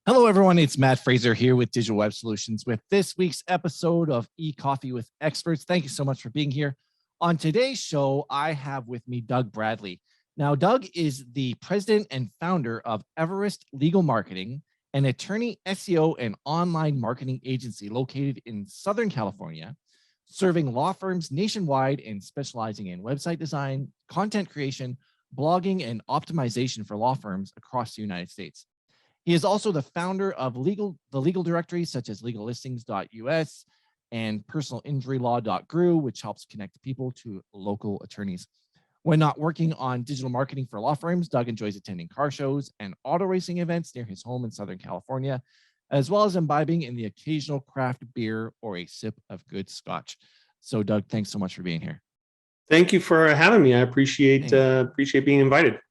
Hello, everyone. It's Matt Fraser here with Digital Web Solutions with this week's episode of Ecoffee with Experts. Thank you so much for being here. On today's show, I have with me Doug Bradley. Now, Doug is the president and founder of Everest Legal Marketing, an attorney, SEO, and online marketing agency located in Southern California, serving law firms nationwide and specializing in website design, content creation, blogging, and optimization for law firms across the United States. He is also the founder of the legal directories such as legallistings.us and personalinjurylaw.gru, which helps connect people to local attorneys. When not working on digital marketing for law firms, Doug enjoys attending car shows and auto racing events near his home in Southern California, as well as imbibing in the occasional craft beer or a sip of good scotch. So, Doug, thanks so much for being here. Thank you for having me. I appreciate being invited.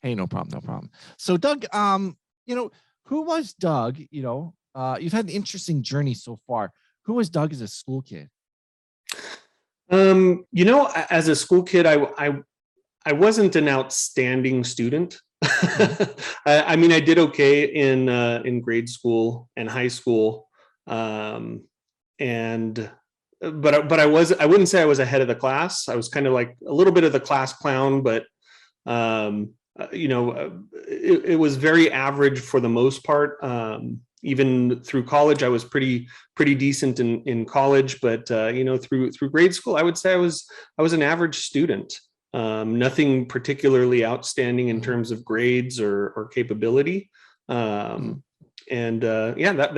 Hey, no problem. So, Doug, who was Doug? You've had an interesting journey so far. Who was Doug as a school kid? As a school kid, I wasn't an outstanding student. I did okay in grade school and high school, but I wouldn't say I was ahead of the class. I was kind of like a little bit of the class clown, but it was very average for the most part. Even through college, I was pretty decent in college, but through grade school, I would say I was an average student. Nothing particularly outstanding in terms of grades or capability. That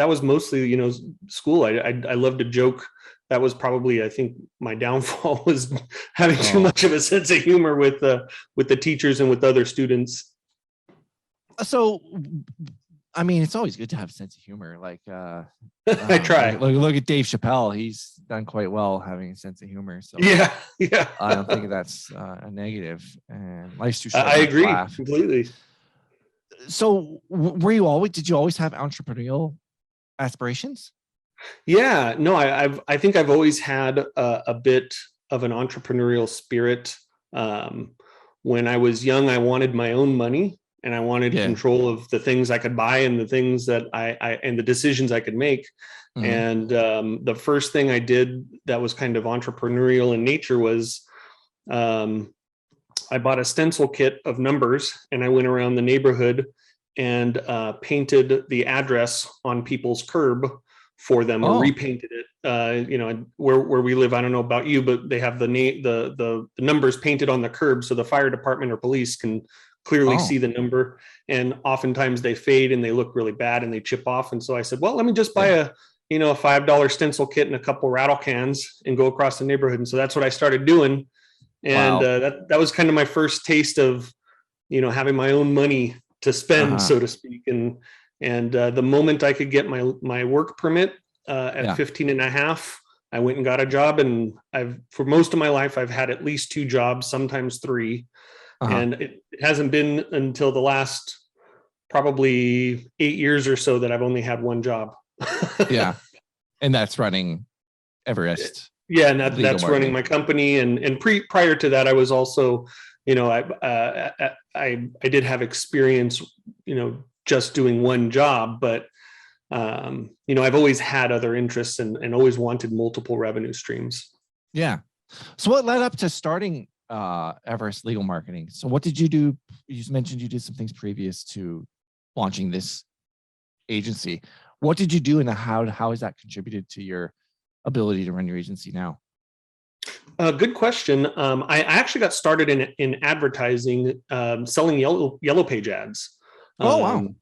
was mostly school. I loved to joke. That was probably, I think, my downfall was having too much of a sense of humor with the teachers and with other students. So, it's always good to have a sense of humor. I try. Look at Dave Chappelle; he's done quite well having a sense of humor. So yeah. I don't think that's a negative. And life's too short. I agree completely. So, did you always have entrepreneurial aspirations? Yeah, no, I think I've always had a bit of an entrepreneurial spirit. When I was young, I wanted my own money and I wanted control of the things I could buy and the things that and the decisions I could make. Mm-hmm. And the first thing I did that was kind of entrepreneurial in nature was I bought a stencil kit of numbers and I went around the neighborhood and painted the address on people's curb for them, or repainted it. Where we live, I don't know about you, but they have the numbers painted on the curb so the fire department or police can clearly see the number. And oftentimes they fade and they look really bad and they chip off. And so I said, well, let me just buy a $5 stencil kit and a couple rattle cans and go across the neighborhood. And so that's what I started doing. And that was kind of my first taste of having my own money to spend, so to speak. And the moment I could get my work permit at 15 and a half, I went and got a job. And for most of my life, I've had at least 2 jobs, sometimes 3. And it hasn't been until the last probably 8 years or so that I've only had 1 job. Yeah. And that's running Everest. Yeah. And that's running my company. And prior to that, I was also, I did have experience, just doing 1 job, but I've always had other interests and always wanted multiple revenue streams. Yeah. So what led up to starting Everest Legal Marketing? So what did you do? You mentioned you did some things previous to launching this agency. What did you do, and how has that contributed to your ability to run your agency now? Good question. I actually got started in advertising, selling yellow page ads. Wow.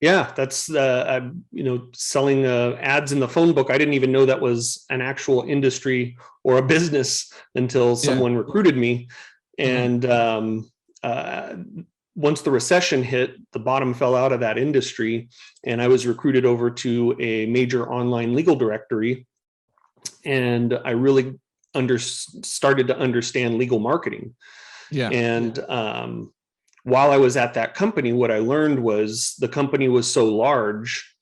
Yeah, that's selling ads in the phone book. I didn't even know that was an actual industry or a business until someone recruited me. And once the recession hit, the bottom fell out of that industry, and I was recruited over to a major online legal directory, and I really started to understand legal marketing. Yeah. And while I was at that company, what I learned was the company was so large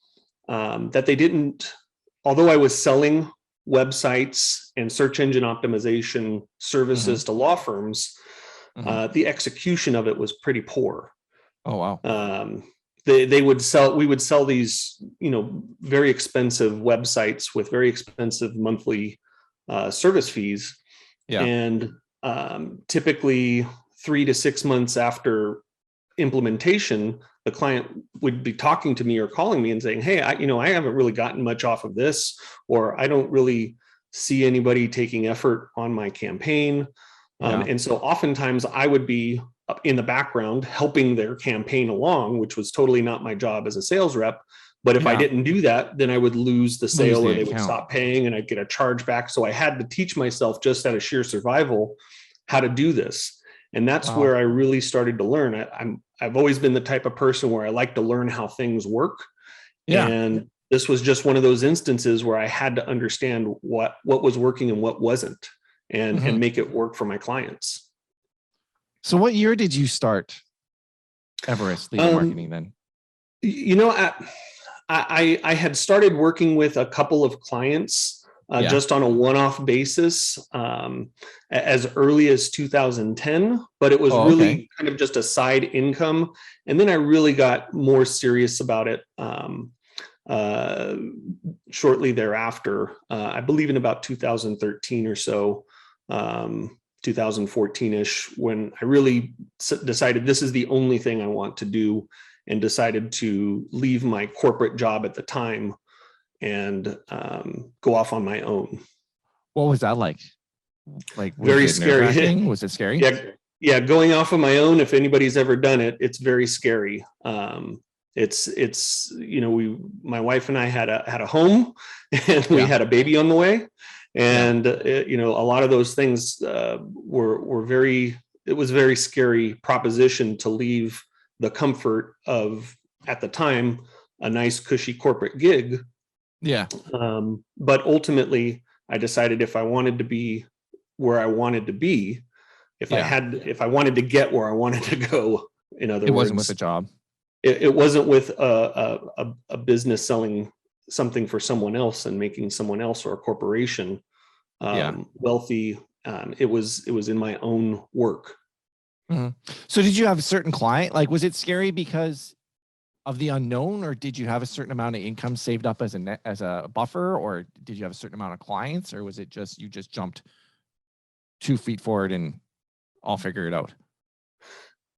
that they didn't, although I was selling websites and search engine optimization services to law firms, the execution of it was pretty poor. Oh, wow. they would sell, we would sell these, very expensive websites with very expensive monthly service fees. Yeah. And typically 3 to 6 months after implementation, the client would be talking to me or calling me and saying, hey, I haven't really gotten much off of this, or I don't really see anybody taking effort on my campaign. Yeah. And so oftentimes I would be in the background helping their campaign along, which was totally not my job as a sales rep. But if I didn't do that, then I would lose the sale, or they would stop paying and I'd get a charge back. So I had to teach myself, just out of sheer survival, how to do this. And that's where I really started to learn. I've always been the type of person where I like to learn how things work. Yeah. And this was just one of those instances where I had to understand what was working and what wasn't, and make it work for my clients. So what year did you start Everest legal marketing then? I had started working with a couple of clients just on a one-off basis as early as 2010, but it was really kind of just a side income. And then I really got more serious about it shortly thereafter. I believe in about 2013 or so, 2014-ish, when I really decided this is the only thing I want to do, and decided to leave my corporate job at the time and go off on my own. What was that like? Like, very scary. Was it scary? Yeah. Going off of my own, if anybody's ever done it, it's very scary. It's my wife and I had a home, and we had a baby on the way, and a lot of those things were very. It was a very scary proposition to leave the comfort of, at the time, a nice cushy corporate gig. Yeah. But ultimately I decided if I wanted to be where I wanted to be, if I wanted to get where I wanted to go, in other words, it wasn't with a job. It wasn't with a business selling something for someone else and making someone else or a corporation wealthy. It was in my own work. So did you have a certain client? Like, was it scary because of the unknown, or did you have a certain amount of income saved up as a buffer, or did you have a certain amount of clients, or was it just you just jumped 2 feet forward and I'll figure it out?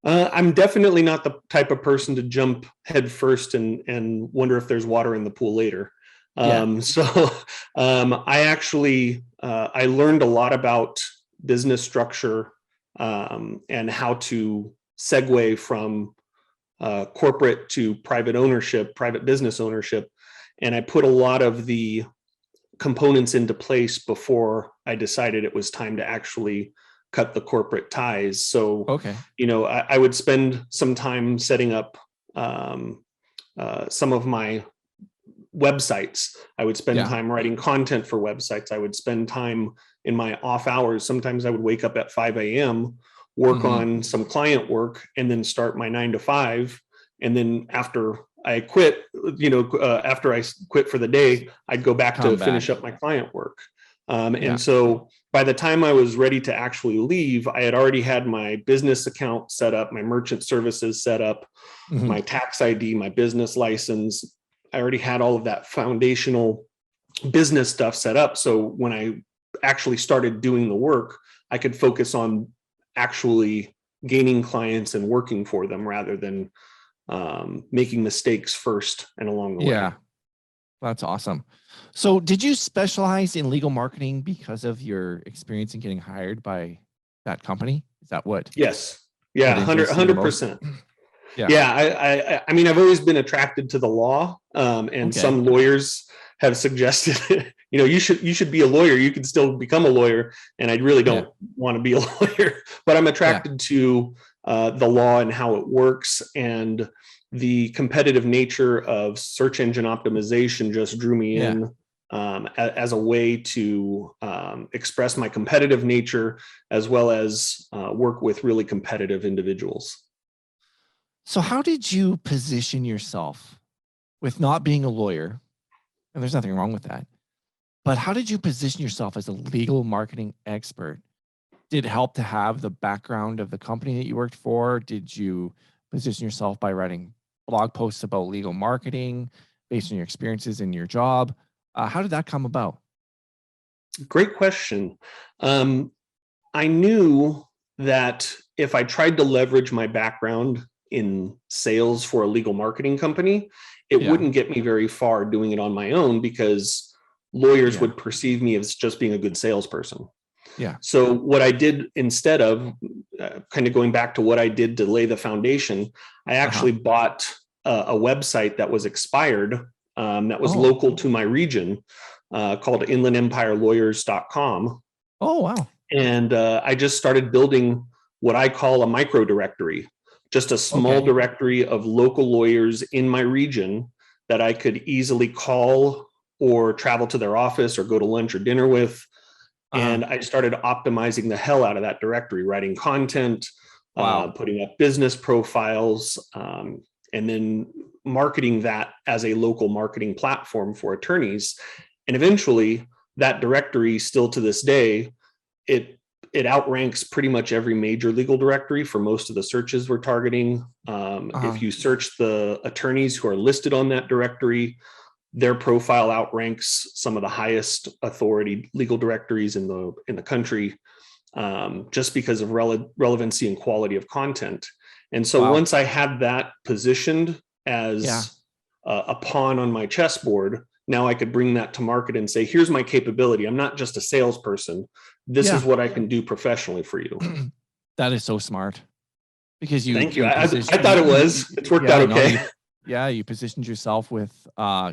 I'm definitely not the type of person to jump head first and wonder if there's water in the pool later. So I actually I learned a lot about business structure and how to segue from corporate to private ownership, private business ownership. And I put a lot of the components into place before I decided it was time to actually cut the corporate ties. So, I would spend some time setting up some of my websites. I would spend time writing content for websites. I would spend time in my off hours. Sometimes I would wake up at 5 a.m., work on some client work, and then start my 9 to 5. And then after I quit, after I quit for the day, I'd go back to finish up my client work. And so by the time I was ready to actually leave, I had already had my business account set up, my merchant services set up, my tax ID, my business license. I already had all of that foundational business stuff set up. So when I actually started doing the work, I could focus on actually gaining clients and working for them, rather than making mistakes first and along the way. Yeah, that's awesome. So did you specialize in legal marketing because of your experience in getting hired by that company? Is that what? Yes. Yeah, 100%. Yeah. I mean, I've always been attracted to the law, and some lawyers have suggested, you should be a lawyer. You can still become a lawyer. And I really don't want to be a lawyer, but I'm attracted to the law and how it works. And the competitive nature of search engine optimization just drew me in as a way to express my competitive nature, as well as work with really competitive individuals. So how did you position yourself with not being a lawyer? And there's nothing wrong with that. But how did you position yourself as a legal marketing expert? Did it help to have the background of the company that you worked for? Did you position yourself by writing blog posts about legal marketing based on your experiences in your job. How did that come about? Great question. I knew that if I tried to leverage my background in sales for a legal marketing company, it Yeah. wouldn't get me very far doing it on my own because lawyers Yeah. would perceive me as just being a good salesperson. Yeah. So what I did instead of kind of going back to what I did to lay the foundation, I actually bought a website that was expired, that was local to my region, called inlandempirelawyers.com. Oh, wow. And I just started building what I call a micro directory, just a small directory of local lawyers in my region that I could easily call or travel to their office or go to lunch or dinner with. And I started optimizing the hell out of that directory, writing content, putting up business profiles, and then marketing that as a local marketing platform for attorneys. And eventually that directory, still to this day, it outranks pretty much every major legal directory for most of the searches we're targeting. If you search the attorneys who are listed on that directory, their profile outranks some of the highest authority legal directories in the country, just because of relevancy and quality of content. And so once I had that positioned as a pawn on my chessboard, now I could bring that to market and say, here's my capability. I'm not just a salesperson. This is what I can do professionally for you. That is so smart, because Thank you. I thought it was. It's worked out okay. You positioned yourself with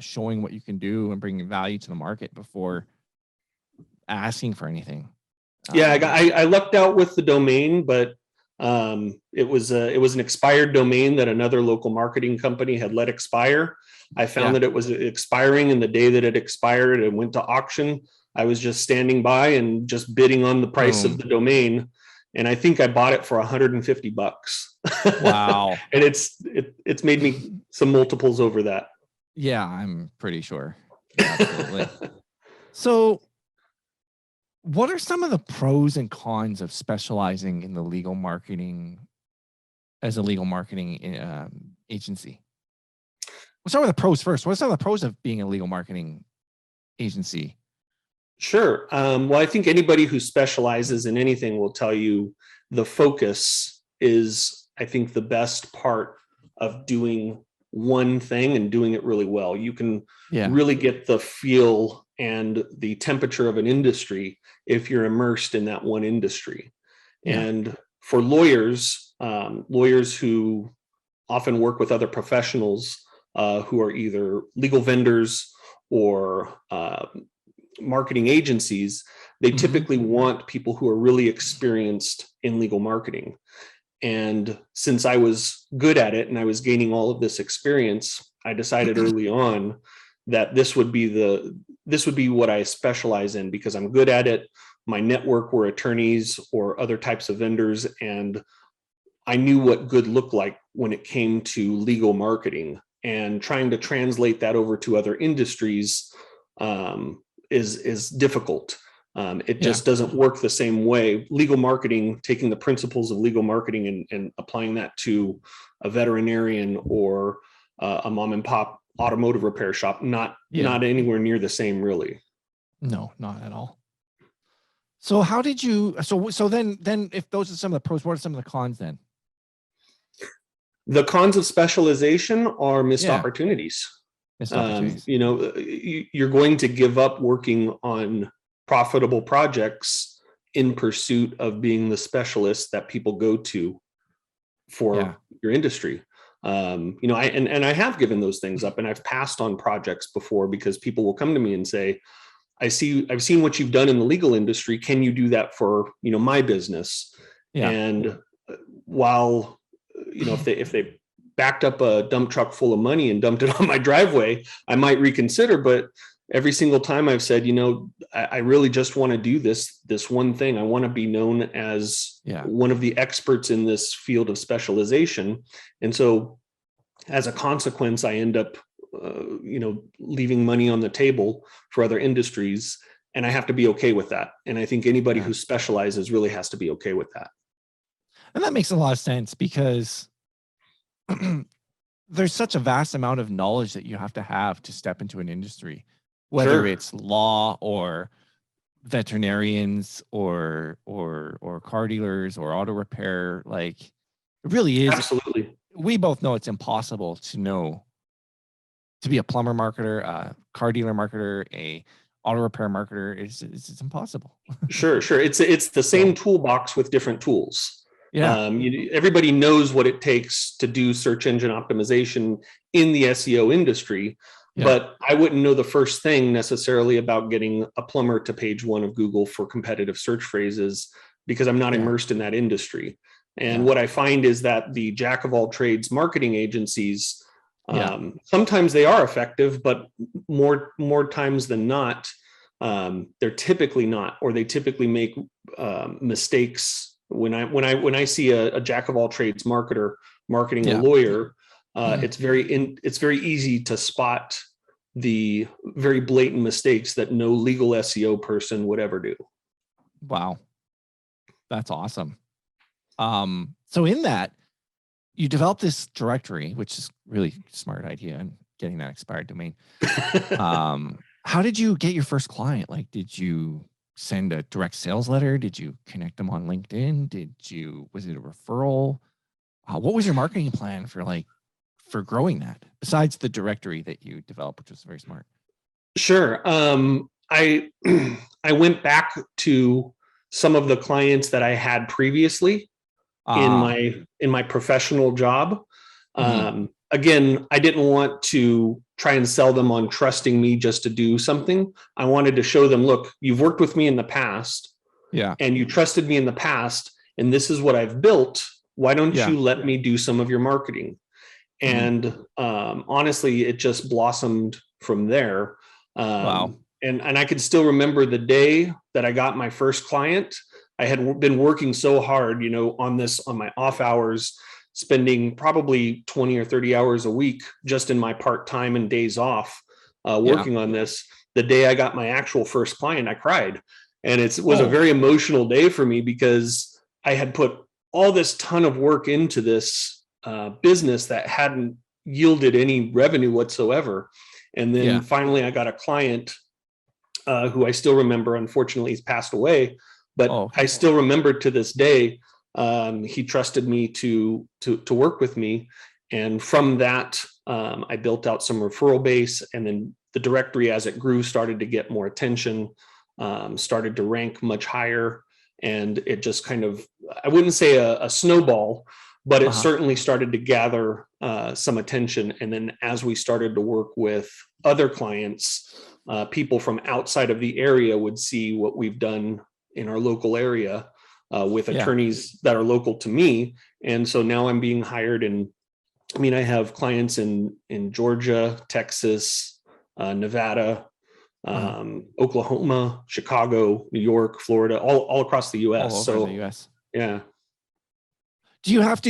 showing what you can do and bringing value to the market before asking for anything. I lucked out with the domain, but it was an expired domain that another local marketing company had let expire. I found that it was expiring, and the day that it expired, it went to auction. I was just standing by and just bidding on the price of the domain. And I think I bought it for $150. Wow. And it's made me some multiples over that. Yeah, I'm pretty sure. Absolutely. So what are some of the pros and cons of specializing in the legal marketing as a legal marketing agency? We'll start with the pros first. What are some of the pros of being a legal marketing agency? Sure. Well, I think anybody who specializes in anything will tell you the focus is, I think, the best part of doing one thing and doing it really well. You can really get the feel and the temperature of an industry if you're immersed in that one industry. And for lawyers, lawyers who often work with other professionals who are either legal vendors or marketing agencies, they typically want people who are really experienced in legal marketing. And since I was good at it and I was gaining all of this experience, I decided early on that this would be what I specialize in, because I'm good at it. My network were attorneys or other types of vendors, and I knew what good looked like when it came to legal marketing, and trying to translate that over to other industries is difficult. It just doesn't work the same way. Legal marketing, taking the principles of legal marketing and applying that to a veterinarian or a mom and pop automotive repair shop, not anywhere near the same, really. No, not at all. So how did you, so then if those are some of the pros, what are some of the cons then? The cons of specialization are missed opportunities. You're going to give up working on profitable projects in pursuit of being the specialist that people go to for your industry. I have given those things up, and I've passed on projects before because people will come to me and say, I've seen what you've done in the legal industry. Can you do that for, my business? And while, if they backed up a dump truck full of money and dumped it on my driveway, I might reconsider. But every single time I've said, I really just want to do this one thing. I want to be known as one of the experts in this field of specialization. And so as a consequence, I end up, leaving money on the table for other industries, and I have to be okay with that. And I think anybody who specializes really has to be okay with that. And that makes a lot of sense, because there's such a vast amount of knowledge that you have to step into an industry, whether Sure. it's law or veterinarians or car dealers or auto repair. Like, it really is. Absolutely. We both know it's impossible to be a plumber marketer, a car dealer marketer, a auto repair marketer. It's impossible. Sure. It's the same So toolbox with different tools. yeah, Everybody knows what it takes to do search engine optimization in the SEO industry, yeah, but I wouldn't know the first thing necessarily about getting a plumber to page one of Google for competitive search phrases because I'm not yeah, immersed in that industry. And yeah, what I find is that the jack of all trades marketing agencies, yeah, sometimes they are effective, but more times than not, they're typically not, or they typically make mistakes. When I see a jack of all trades marketer marketing a yeah. lawyer, it's very easy to spot the very blatant mistakes that no legal SEO person would ever do. Wow, that's awesome. So in that, you develop this directory, which is really smart idea, and getting that expired domain. How did you get your first client? Like, did you send a direct sales letter? Did you connect them on LinkedIn? Was it a referral? What was your marketing plan for growing that besides the directory that you developed, which was very smart? Sure. I I went back to some of the clients that I had previously in Ah, my professional job. mhm, Again, I didn't want to try and sell them on trusting me just to do something. I wanted to show them, look, you've worked with me in the past yeah, and you trusted me in the past, and this is what I've built. Why don't yeah, you let me do some of your marketing? mhm. And honestly, it just blossomed from there. Wow, And I could still remember the day that I got my first client. I had been working so hard, on my off hours, spending probably 20 or 30 hours a week just in my part time and days off, yeah. working on this. The day I got my actual first client, I cried, and it was a Oh, very emotional day for me because I had put all this ton of work into this business that hadn't yielded any revenue whatsoever. And then yeah. finally, I got a client who I still remember. Unfortunately, he's passed away, Oh, but I okay. still remember to this day. He trusted me to work with me, and from that, I built out some referral base, and then the directory, as it grew, started to get more attention, started to rank much higher, and it just kind of, I wouldn't say a snowball, but it Uh-huh. certainly started to gather some attention. And then as we started to work with other clients, people from outside of the area would see what we've done in our local area with Yeah. attorneys that are local to me. And so now I'm being hired I have clients in Georgia, Texas, Nevada, Uh-huh. Oklahoma, Chicago, New York, Florida, all across the All US. over the So US. yeah. Do you have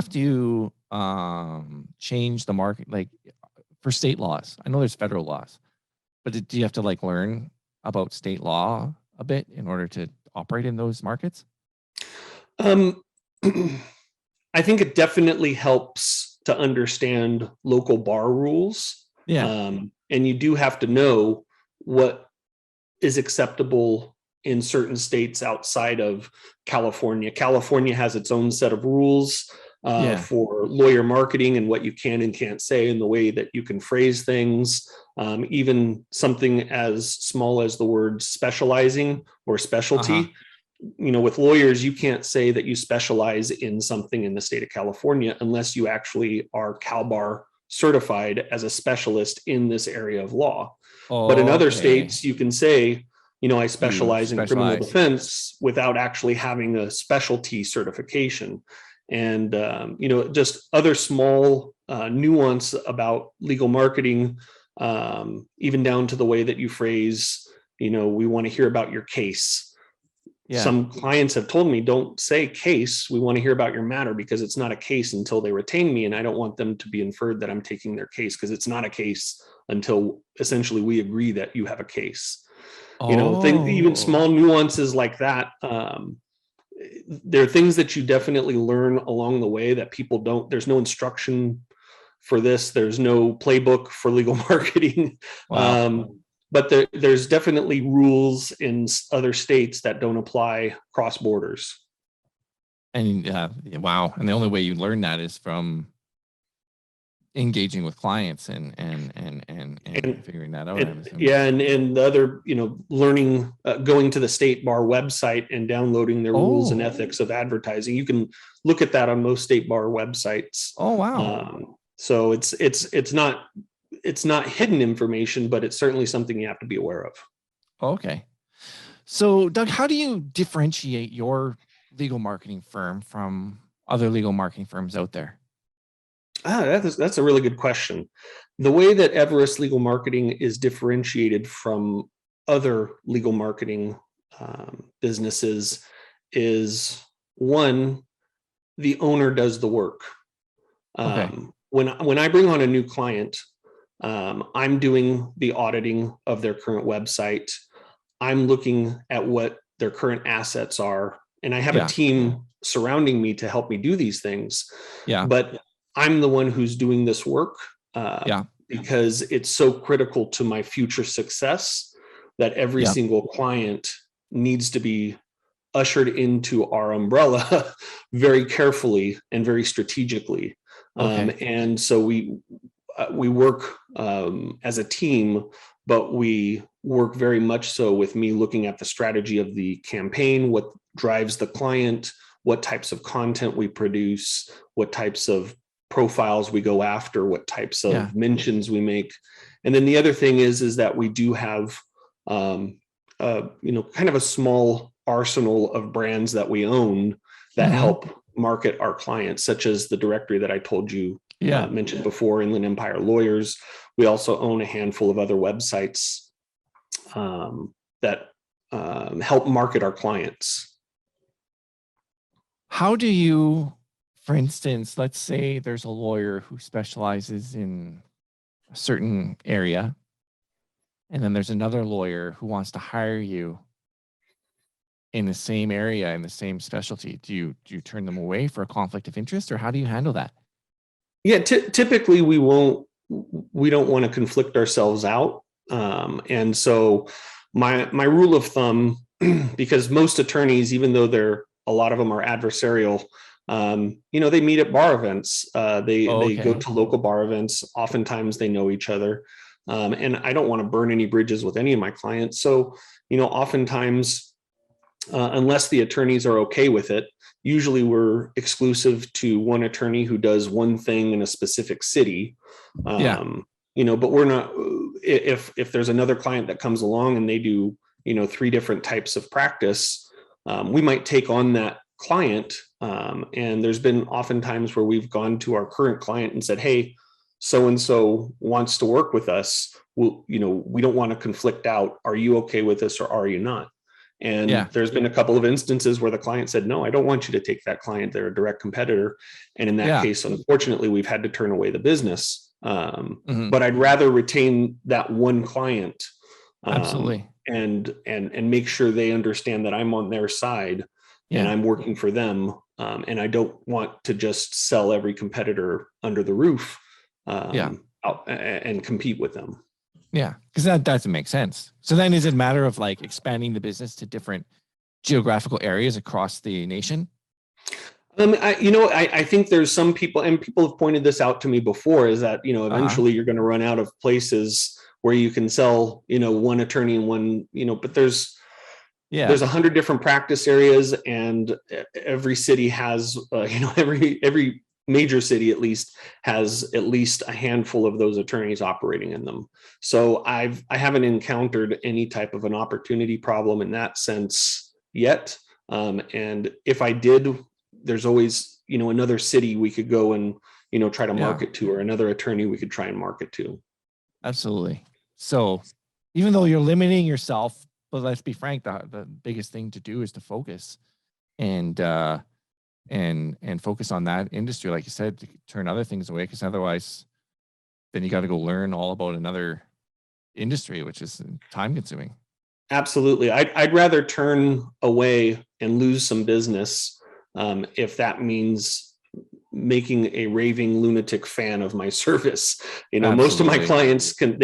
to uh, change the market, like, for state laws? I know there's federal laws, but do you have to like learn about state law a bit in order to operate in those markets? Um, I think it definitely helps to understand local bar rules. Yeah. And you do have to know what is acceptable in certain states outside of California. California has its own set of rules Yeah. for lawyer marketing and what you can and can't say, and the way that you can phrase things. Even something as small as the word specializing or Uh-huh. specialty. With lawyers, you can't say that you specialize in something in the state of California unless you actually are CalBar certified as a specialist in this area of law. But in other Okay. states, you can say, I You specialize in criminal specialize. defense without actually having a specialty certification. And, just other small nuance about legal marketing, even down to the way that you phrase, we want to hear about your case. Yeah. Some clients have told me, don't say case, we want to hear about your matter, because it's not a case until they retain me, and I don't want them to be inferred that I'm taking their case, because it's not a case until essentially we agree that you have a case. Even Oh, small nuances like that, there are things that you definitely learn along the way that people don't. There's no instruction for this. There's no playbook for legal marketing. Wow. But there's definitely rules in other states that don't apply cross borders. And wow. And the only way you learn that is from engaging with clients and figuring that out. And the other, learning, going to the state bar website and downloading their rules and ethics of advertising. You can look at that on most state bar websites. Oh, wow. So it's not hidden information, but it's certainly something you have to be aware of. Okay. So Doug, how do you differentiate your legal marketing firm from other legal marketing firms out there? That's a really good question. The way that Everest Legal Marketing is differentiated from other legal marketing businesses is, one, the owner does the work. Okay. When I bring on a new client, I'm doing the auditing of their current website. I'm looking at what their current assets are, and I have a team surrounding me to help me do these things. Yeah. But I'm the one who's doing this work because it's so critical to my future success that every single client needs to be ushered into our umbrella very carefully and very strategically. And so we work as a team, but we work very much so with me looking at the strategy of the campaign, what drives the client, what types of content we produce, what types of profiles we go after, what types of mentions we make. And then the other thing is that we do have kind of a small arsenal of brands that we own that help market our clients, such as the directory that I told you mentioned before, Inland Empire Lawyers. We also own a handful of other websites that help market our clients. How do you, for instance, let's say there's a lawyer who specializes in a certain area, and then there's another lawyer who wants to hire you in the same area, in the same specialty. Do you turn them away for a conflict of interest, or how do you handle that? Yeah, typically we don't want to conflict ourselves out. And so my rule of thumb, because most attorneys, even though a lot of them are adversarial, they meet at bar events. They go to local bar events. Oftentimes they know each other. And I don't want to burn any bridges with any of my clients. So, oftentimes, unless the attorneys are okay with it, usually we're exclusive to one attorney who does one thing in a specific city. But we're not, if there's another client that comes along and they do, 3 different types of practice, we might take on that client. And there's been oftentimes where we've gone to our current client and said, hey, so-and-so wants to work with us. We don't want to conflict out. Are you okay with this or are you not? And there's been a couple of instances where the client said, no, I don't want you to take that client. They're a direct competitor. And in that case, unfortunately, we've had to turn away the business. But I'd rather retain that one client. Absolutely. And make sure they understand that I'm on their side and I'm working for them. And I don't want to just sell every competitor under the roof out and compete with them. Yeah, because that doesn't make sense. So then is it a matter of like expanding the business to different geographical areas across the nation? I think there's some people, and people have pointed this out to me before, is that, eventually you're going to run out of places where you can sell, one attorney and one, but there's 100 different practice areas, and every city has, every major city at least has at least a handful of those attorneys operating in them. So I haven't encountered any type of an opportunity problem in that sense yet. And if I did, there's always, another city we could go and, try to market to, or another attorney we could try and market to. Absolutely. So even though you're limiting yourself, but let's be frank, the biggest thing to do is to focus and focus on that industry, like you said, to turn other things away, because otherwise then you got to go learn all about another industry, which is time consuming. Absolutely. I'd rather turn away and lose some business if that means making a raving lunatic fan of my service. Most of my Absolutely. clients can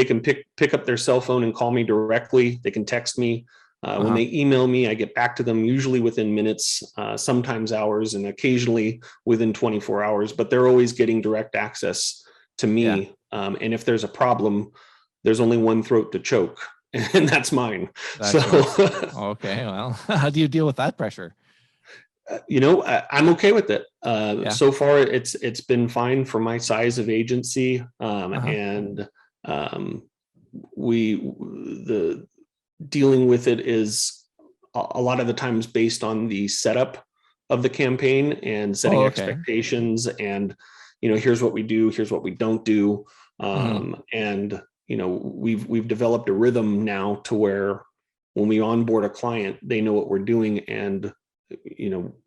pick up their cell phone and call me directly. They can text me. When they email me, I get back to them usually within minutes, sometimes hours, and occasionally within 24 hours, but they're always getting direct access to me. Yeah. And if there's a problem, there's only one throat to choke, and that's mine. That's So, yours. Okay. Well, how do you deal with that pressure? I'm okay with it. Yeah. So far, it's been fine for my size of agency, Uh-huh. and the dealing with it is a lot of the times based on the setup of the campaign and setting expectations, and here's what we do, here's what we don't do, and we've developed a rhythm now to where when we onboard a client, they know what we're doing, and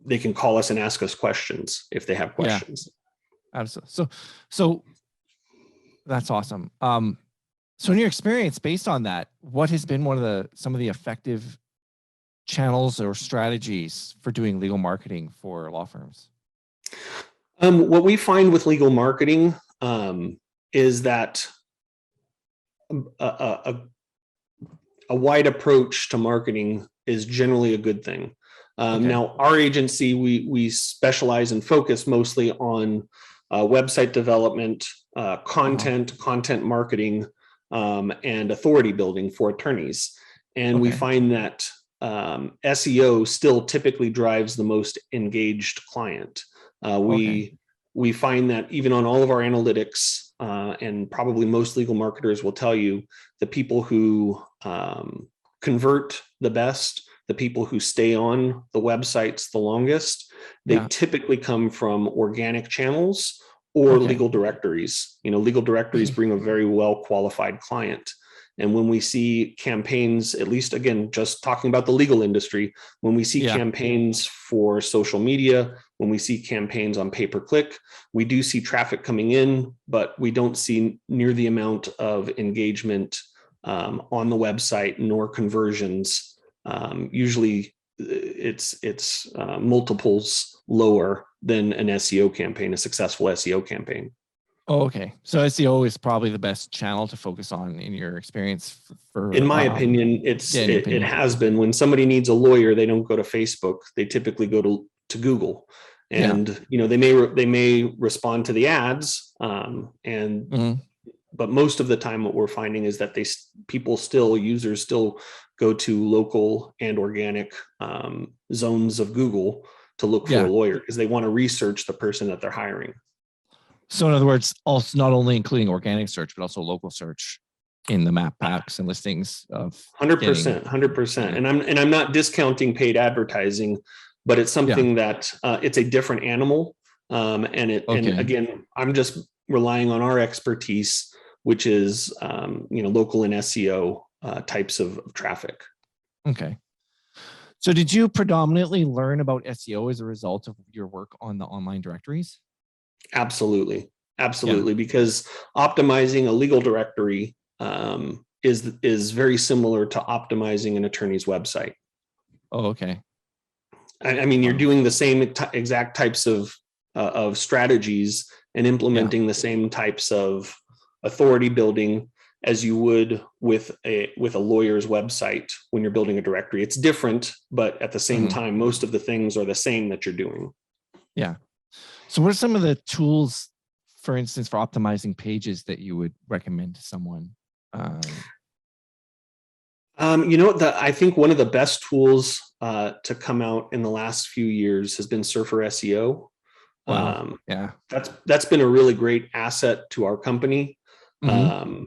they can call us and ask us questions if they have questions. Yeah, absolutely. So that's awesome. So in your experience, based on that, what has been some of the effective channels or strategies for doing legal marketing for law firms? What we find with legal marketing is that a wide approach to marketing is generally a good thing. Now, our agency, we specialize and focus mostly on website development, content marketing, and authority building for attorneys. And we find that SEO still typically drives the most engaged client. We find that even on all of our analytics, and probably most legal marketers will tell you, the people who convert the best, the people who stay on the websites the longest, they typically come from organic channels or legal directories. Legal directories bring a very well qualified client. And when we see campaigns, at least again, just talking about the legal industry, when we see campaigns for social media, when we see campaigns on pay-per-click, we do see traffic coming in, but we don't see near the amount of engagement on the website nor conversions. Usually it's multiples lower than an SEO campaign, a successful SEO campaign. Oh, okay. So SEO is probably the best channel to focus on in your experience in my opinion. It has been. When somebody needs a lawyer, they don't go to Facebook. They typically go to Google, and they may respond to the ads, but most of the time what we're finding is that users still go to local and organic zones of Google to look for a lawyer because they want to research the person that they're hiring. So in other words, also not only including organic search, but also local search in the map packs and listings of 100%. And I'm not discounting paid advertising, but it's something that it's a different animal. And again, I'm just relying on our expertise, which is local and SEO types of traffic. Okay. So did you predominantly learn about SEO as a result of your work on the online directories? Absolutely. Because optimizing a legal directory is very similar to optimizing an attorney's website. Oh, okay. I mean, you're doing the same exact types of strategies and implementing the same types of authority building as you would with a lawyer's website when you're building a directory. It's different, but at the same time, most of the things are the same that you're doing. Yeah. So what are some of the tools, for instance, for optimizing pages that you would recommend to someone? I think one of the best tools to come out in the last few years has been Surfer SEO. Wow. That's been a really great asset to our company. A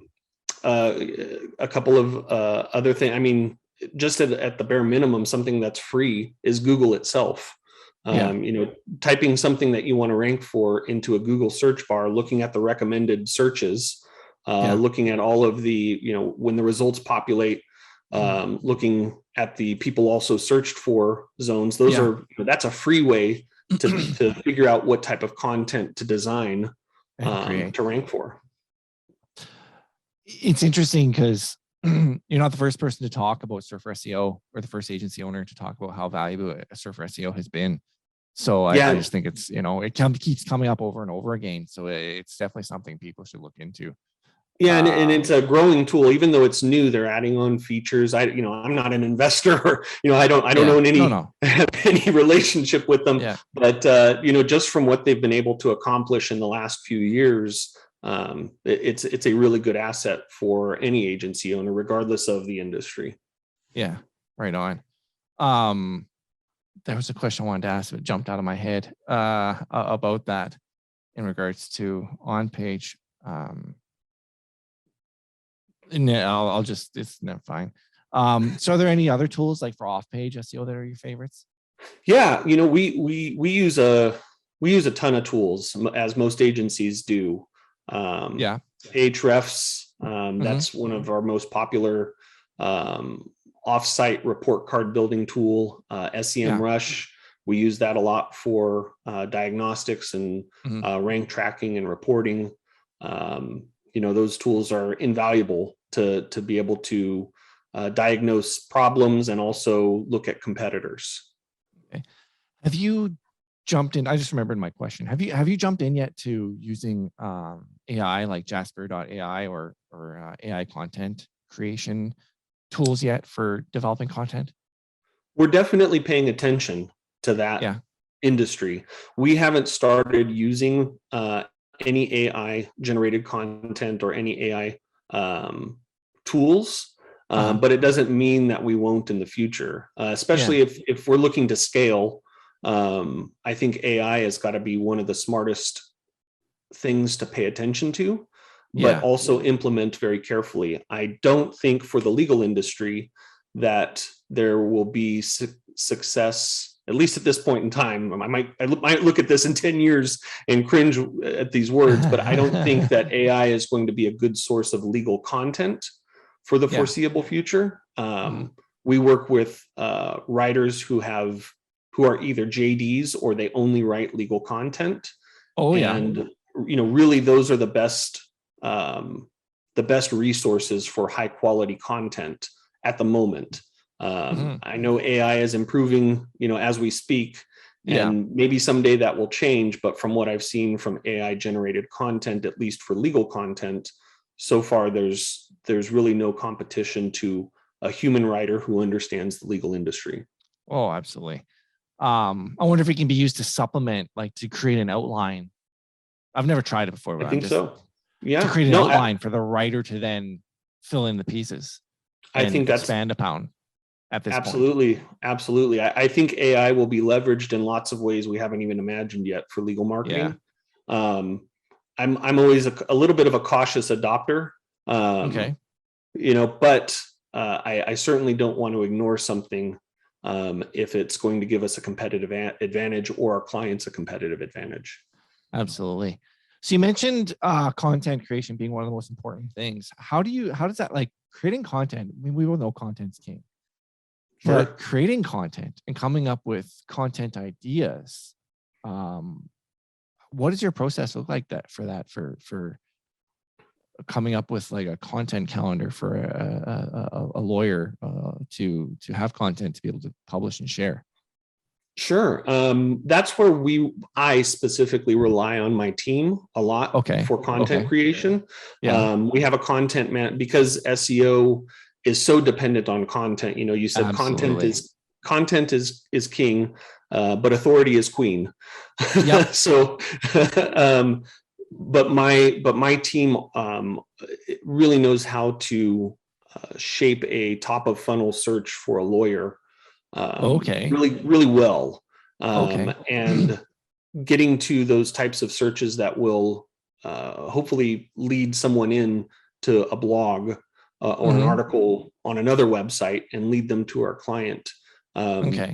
couple of other things. I mean, just at the bare minimum, something that's free is Google itself. Typing something that you want to rank for into a Google search bar, looking at the recommended searches, looking at all of the, when the results populate, looking at the people also searched for zones. That's a free way to figure out what type of content to design to rank for. It's interesting because you're not the first person to talk about Surfer SEO or the first agency owner to talk about how valuable a Surfer SEO has been. So I just think it's, it keeps coming up over and over again. So it's definitely something people should look into. Yeah, and it's a growing tool. Even though it's new, they're adding on features. I'm not an investor, or I don't own any any relationship with them. Yeah. But just from what they've been able to accomplish in the last few years, it's a really good asset for any agency owner, regardless of the industry. Yeah, right on. There was a question I wanted to ask, but it jumped out of my head about that in regards to on page. I'll just, it's fine. So are there any other tools like for off-page SEO that are your favorites? Yeah, we use a ton of tools, as most agencies do. Ahrefs, that's one of our most popular off-site report card building tool. SEMrush, we use that a lot for diagnostics and rank tracking and reporting. Those tools are invaluable to be able to diagnose problems and also look at competitors. Okay. Have you jumped in? I just remembered my question. Have you jumped in yet to using AI like Jasper.ai or AI content creation tools yet for developing content? We're definitely paying attention to that industry. We haven't started using any AI generated content or any AI tools, but it doesn't mean that we won't in the future, especially if we're looking to scale. I think AI has got to be one of the smartest things to pay attention to, but also implement very carefully. I don't think for the legal industry that there will be success, at least at this point in time. I might look at this in 10 years and cringe at these words, but I don't think that AI is going to be a good source of legal content for the foreseeable future. We work with writers who are either JDs or they only write legal content. And really those are the best resources for high quality content at the moment. I know AI is improving, as we speak, and maybe someday that will change. But from what I've seen from AI generated content, at least for legal content, so far there's really no competition to a human writer who understands the legal industry. Oh, absolutely. I wonder if it can be used to supplement, like to create an outline. I've never tried it before, but I think so. Yeah. To create an outline for the writer to then fill in the pieces. I think that's expand upon at this point. Absolutely. I think AI will be leveraged in lots of ways we haven't even imagined yet for legal marketing. I'm always a little bit of a cautious adopter. But I certainly don't want to ignore something if it's going to give us a competitive advantage or our clients a competitive advantage. Absolutely. So you mentioned content creation being one of the most important things. How does that, like, creating content? I mean, we all know content's king. Sure. But creating content and coming up with content ideas, what does your process look like for coming up with like a content calendar for a lawyer to have content to be able to publish and share? Sure. That's where I specifically rely on my team a lot for content creation. We have a content man, because SEO is so dependent on content. You said Absolutely. content is king, but authority is queen. So, but my team really knows how to shape a top of funnel search for a lawyer. Really, really well. And getting to those types of searches that will hopefully lead someone in to a blog or an article on another website and lead them to our client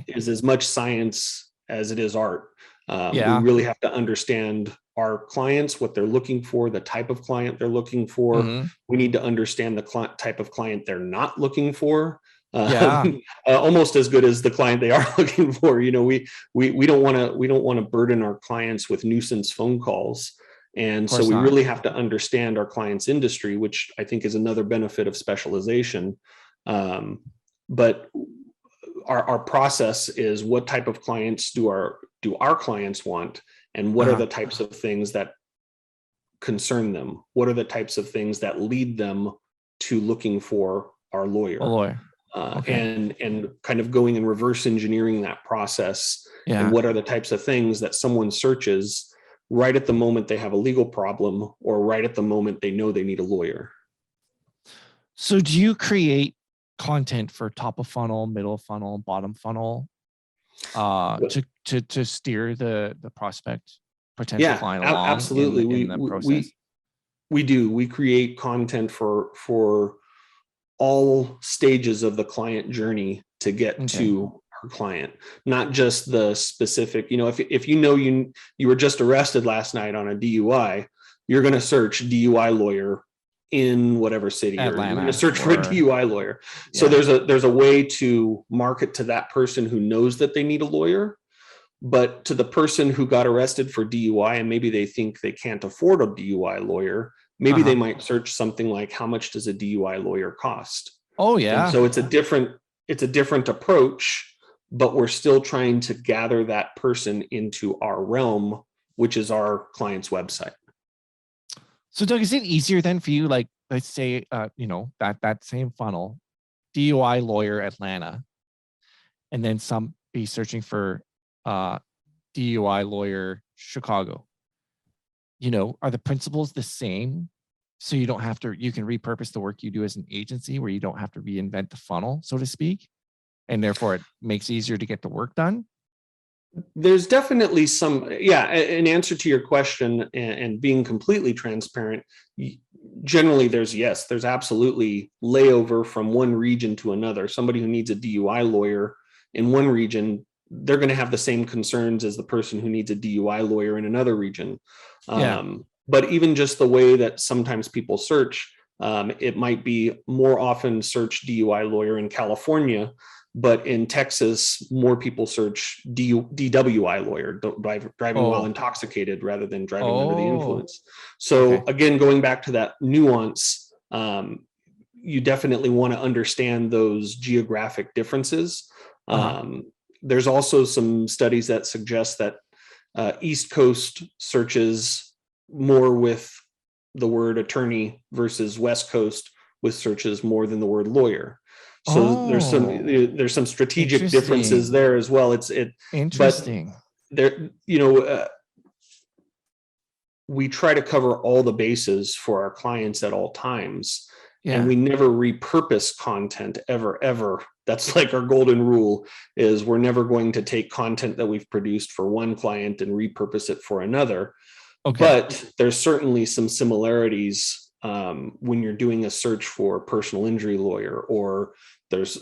is as much science as it is art. We really have to understand our clients, what they're looking for, the type of client they're looking for. We need to understand the type of client they're not looking for. Almost as good as the client they are looking for. We don't want to burden our clients with nuisance phone calls. And Of so course we not. really have to understand our client's industry, which I think is another benefit of specialization. But our process is, what type of clients do our clients want, and what are the types of things that concern them? What are the types of things that lead them to looking for our lawyer? A lawyer. Okay. And kind of going and reverse engineering that process. Yeah. And what are the types of things that someone searches right at the moment they have a legal problem, or right at the moment they know they need a lawyer? So do you create content for top of funnel, middle of funnel, bottom funnel, to steer the prospect potential client along Absolutely. in the process? We do. We create content for all stages of the client journey to get to our client, not just the specific. If you were just arrested last night on a DUI, you're going to search DUI lawyer in whatever city, or you're going to search for a DUI lawyer. So there's a way to market to that person who knows that they need a lawyer. But to the person who got arrested for DUI and maybe they think they can't afford a DUI lawyer, maybe they might search something like, how much does a DUI lawyer cost? Oh yeah. And so it's a different approach, but we're still trying to gather that person into our realm, which is our client's website. So Doug, is it easier then for you, like, let's say, that same funnel, DUI lawyer Atlanta, and then some be searching for DUI lawyer Chicago? Are the principles the same? So you don't have to, you can repurpose the work you do as an agency, where you don't have to reinvent the funnel, so to speak, and therefore it makes it easier to get the work done? There's definitely some, in answer to your question, and being completely transparent, generally there's absolutely layover from one region to another. Somebody who needs a DUI lawyer in one region, they're going to have the same concerns as the person who needs a DUI lawyer in another region. But even just the way that sometimes people search, it might be more often search DUI lawyer in California, but in Texas, more people search DWI lawyer, driving while intoxicated, rather than driving under the influence. So again, going back to that nuance, you definitely want to understand those geographic differences. There's also some studies that suggest that East Coast searches more with the word attorney versus West Coast with searches more than the word lawyer. So there's some strategic differences there as well. Interesting. But there, we try to cover all the bases for our clients at all times. And we never repurpose content ever. That's like our golden rule, is we're never going to take content that we've produced for one client and repurpose it for another. But there's certainly some similarities when you're doing a search for a personal injury lawyer, or there's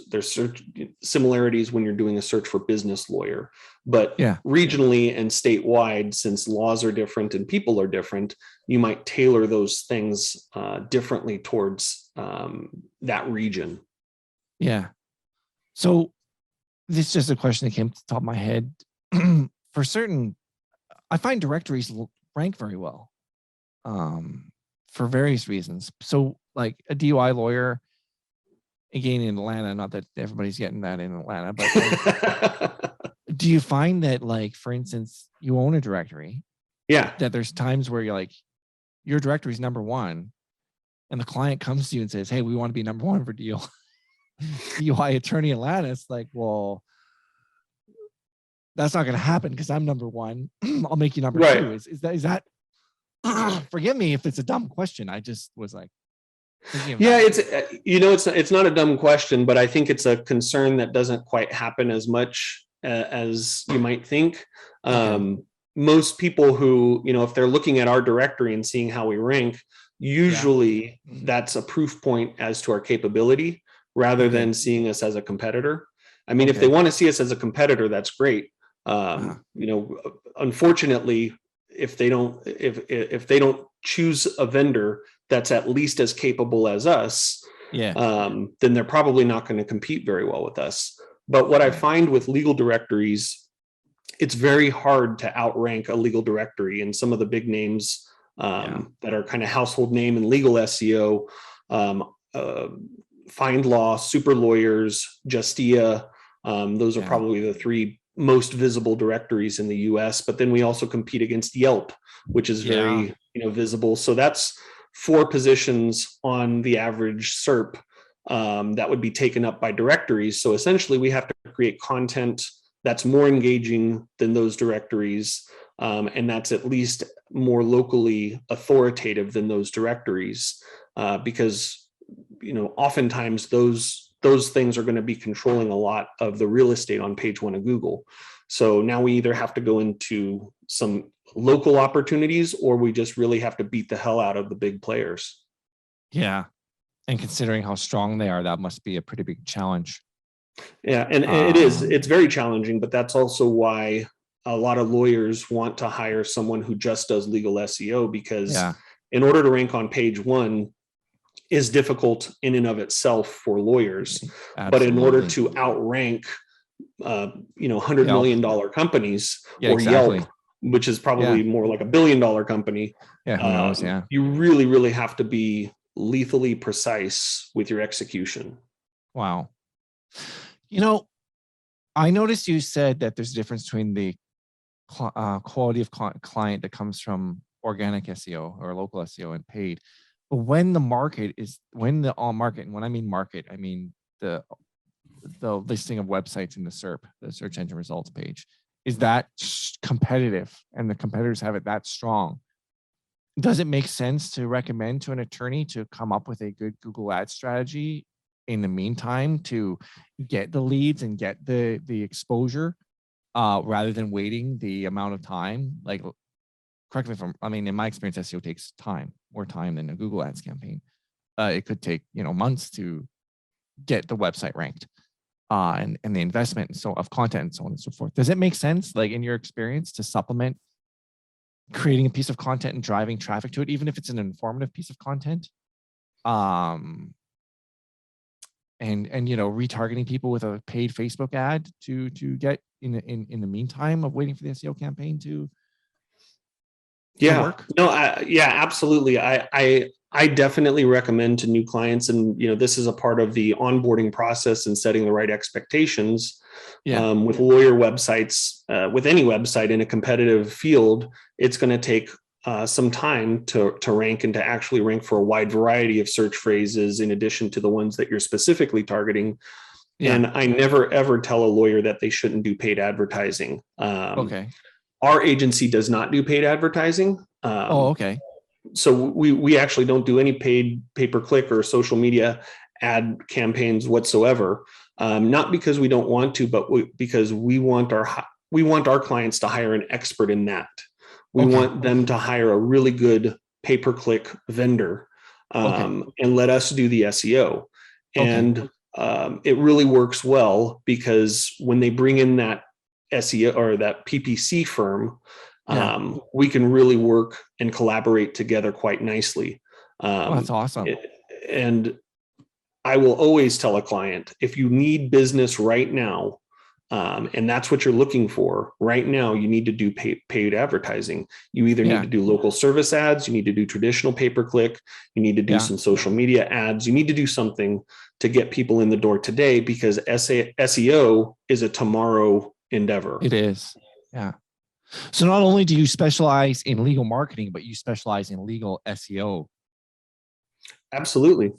similarities when you're doing a search for business lawyer. But regionally and statewide, since laws are different and people are different, you might tailor those things differently towards that region. Yeah. So this is just a question that came to the top of my head. For certain, I find directories rank very well for various reasons. So like a DUI lawyer, again, in Atlanta, not that everybody's getting that in Atlanta, but like, do you find that, like, for instance, you own a directory? That there's times where you're like, your directory is number one, and the client comes to you and says, hey, we want to be number one for DUI attorney Atlanta. It's like, well, that's not going to happen because I'm number one. I'll make you number two. Is that forgive me if it's a dumb question. I just was like, it's not a dumb question, but I think it's a concern that doesn't quite happen as much as you might think. Most people who, if they're looking at our directory and seeing how we rank, usually that's a proof point as to our capability, rather than seeing us as a competitor. I mean, if they want to see us as a competitor, that's great. Unfortunately, if they don't choose a vendor that's at least as capable as us, then they're probably not going to compete very well with us. But what I find with legal directories, it's very hard to outrank a legal directory, and some of the big names that are kind of household name and legal SEO. Find Law, Super Lawyers, Justia. Those are probably the three most visible directories in the US, but then we also compete against Yelp, which is very visible. So that's 4 positions on the average SERP that would be taken up by directories. So essentially we have to create content that's more engaging than those directories, and that's at least more locally authoritative than those directories, because oftentimes those things are going to be controlling a lot of the real estate on page 1 of Google. So now we either have to go into some local opportunities, or we just really have to beat the hell out of the big players. Yeah. And considering how strong they are, that must be a pretty big challenge. Yeah, and it's very challenging, but that's also why a lot of lawyers want to hire someone who just does legal SEO, because in order to rank on page 1 is difficult in and of itself for lawyers. Absolutely. But in order to outrank $100 million companies or Yelp, which is probably more like $1 billion company, who knows? You really, really have to be lethally precise with your execution. Wow. I noticed you said that there's a difference between the quality of client that comes from organic SEO or local SEO and paid. But when the market, and when I mean market, I mean the listing of websites in the SERP, the search engine results page, is that competitive and the competitors have it that strong, does it make sense to recommend to an attorney to come up with a good Google Ads strategy in the meantime to get the leads and get the exposure, rather than waiting the amount of time? Like, correct me if in my experience, SEO takes time, more time than a Google Ads campaign. It could take, months to get the website ranked, and the investment of content and so on and so forth. Does it make sense, like in your experience, to supplement creating a piece of content and driving traffic to it, even if it's an informative piece of content, and retargeting people with a paid Facebook ad to get in the meantime of waiting for the SEO campaign to work? No, absolutely. I definitely recommend to new clients, and this is a part of the onboarding process and setting the right expectations. With lawyer websites, with any website in a competitive field, it's going to take some time to rank and to actually rank for a wide variety of search phrases in addition to the ones that you're specifically targeting. And I never ever tell a lawyer that they shouldn't do paid advertising. Our agency does not do paid advertising. So we actually don't do any paid pay-per-click or social media ad campaigns whatsoever. Not because we don't want to, but because we want our clients to hire an expert in that. We want them to hire a really good pay-per-click vendor, and let us do the SEO. And it really works well, because when they bring in that SEO or that PPC firm, we can really work and collaborate together quite nicely. That's awesome. And I will always tell a client, if you need business right now, and that's what you're looking for right now, you need to do paid advertising. You either need to do local service ads, you need to do traditional pay-per-click, you need to do some social media ads, you need to do something to get people in the door today, because SEO is a tomorrow endeavor. It is. Yeah. So not only do you specialize in legal marketing, but you specialize in legal SEO. Absolutely.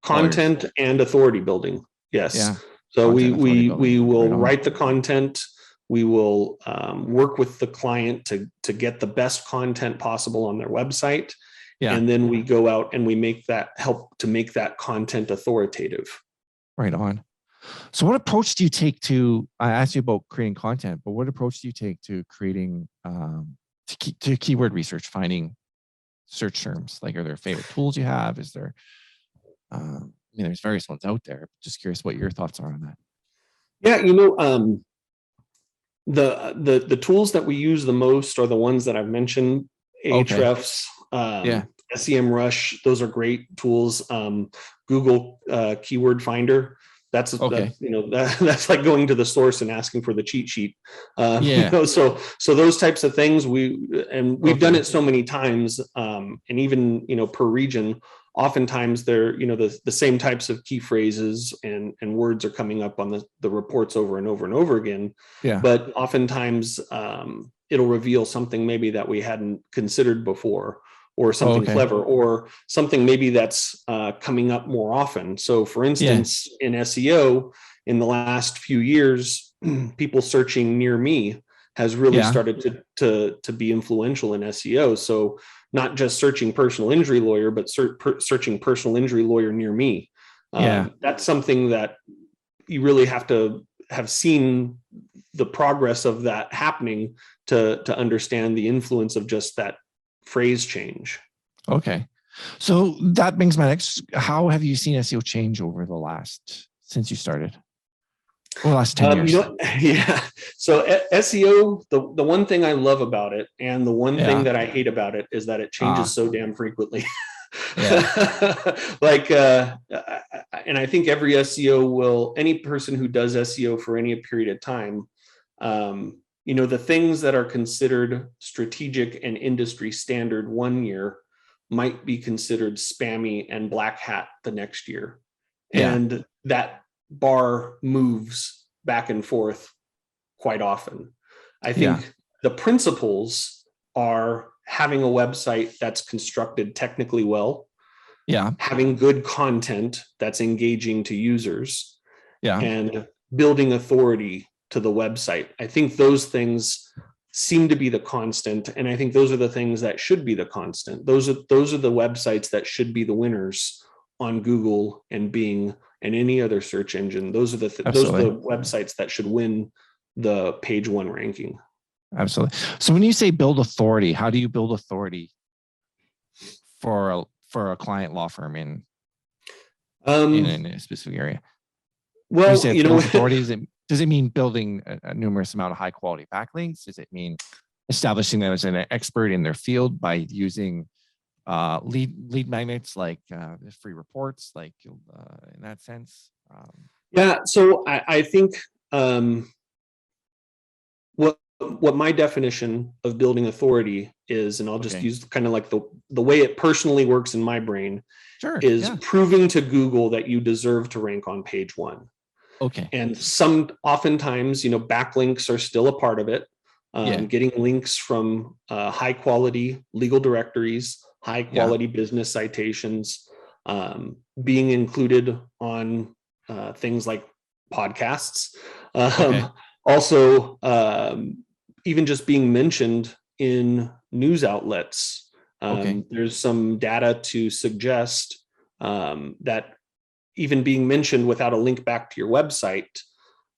Content and authority building. Yes. So we will write the content. We will work with the client to get the best content possible on their website. And then we go out and we help to make that content authoritative. Right on. So what approach do you take I asked you about creating content, but what approach do you take to creating, to keyword research, finding search terms? Like, are there favorite tools you have? Is there, there's various ones out there. Just curious what your thoughts are on that. Yeah, the tools that we use the most are the ones that I've mentioned. Ahrefs, SEMrush, those are great tools. Google Keyword Finder, That's Okay. that's like going to the source and asking for the cheat sheet. Yeah. So those types of things we've done Okay. it so many times, and even per region, oftentimes they're the same types of key phrases and words are coming up on the reports over and over and over again. Yeah. But oftentimes it'll reveal something maybe that we hadn't considered before, or something Okay. clever, or something maybe that's coming up more often. So for instance, in SEO, in the last few years, people searching near me has really started to be influential in SEO. So not just searching personal injury lawyer, but searching personal injury lawyer near me. That's something that you really have to have seen the progress of that happening to understand the influence of just that phrase change. Okay. So that brings my next, how have you seen SEO change over since you started? Over the last 10 years? Yeah. So SEO, the one thing I love about it and the one thing that I hate about it is that it changes so damn frequently. Like, and I think every SEO any person who does SEO for any period of time, the things that are considered strategic and industry standard one year might be considered spammy and black hat the next year. And that bar moves back and forth quite often. I think the principles are having a website that's constructed technically well, having good content that's engaging to users, and building authority to the website. I think those things seem to be the constant, and I think those are the things that should be the constant. Those are the websites that should be the winners on Google and Bing and any other search engine. Those are the websites that should win the page one ranking. Absolutely. So when you say build authority, how do you build authority for a client law firm in a specific area? Well, authority, does it mean building a numerous amount of high quality backlinks? Does it mean establishing them as an expert in their field by using lead magnets like free reports, like in that sense? So I think what my definition of building authority is, and I'll just use kind of like the way it personally works in my brain, is proving to Google that you deserve to rank on page one. Okay. And oftentimes, backlinks are still a part of it. Getting links from high quality legal directories, high quality business citations, being included on things like podcasts. Also, even just being mentioned in news outlets. There's some data to suggest that even being mentioned without a link back to your website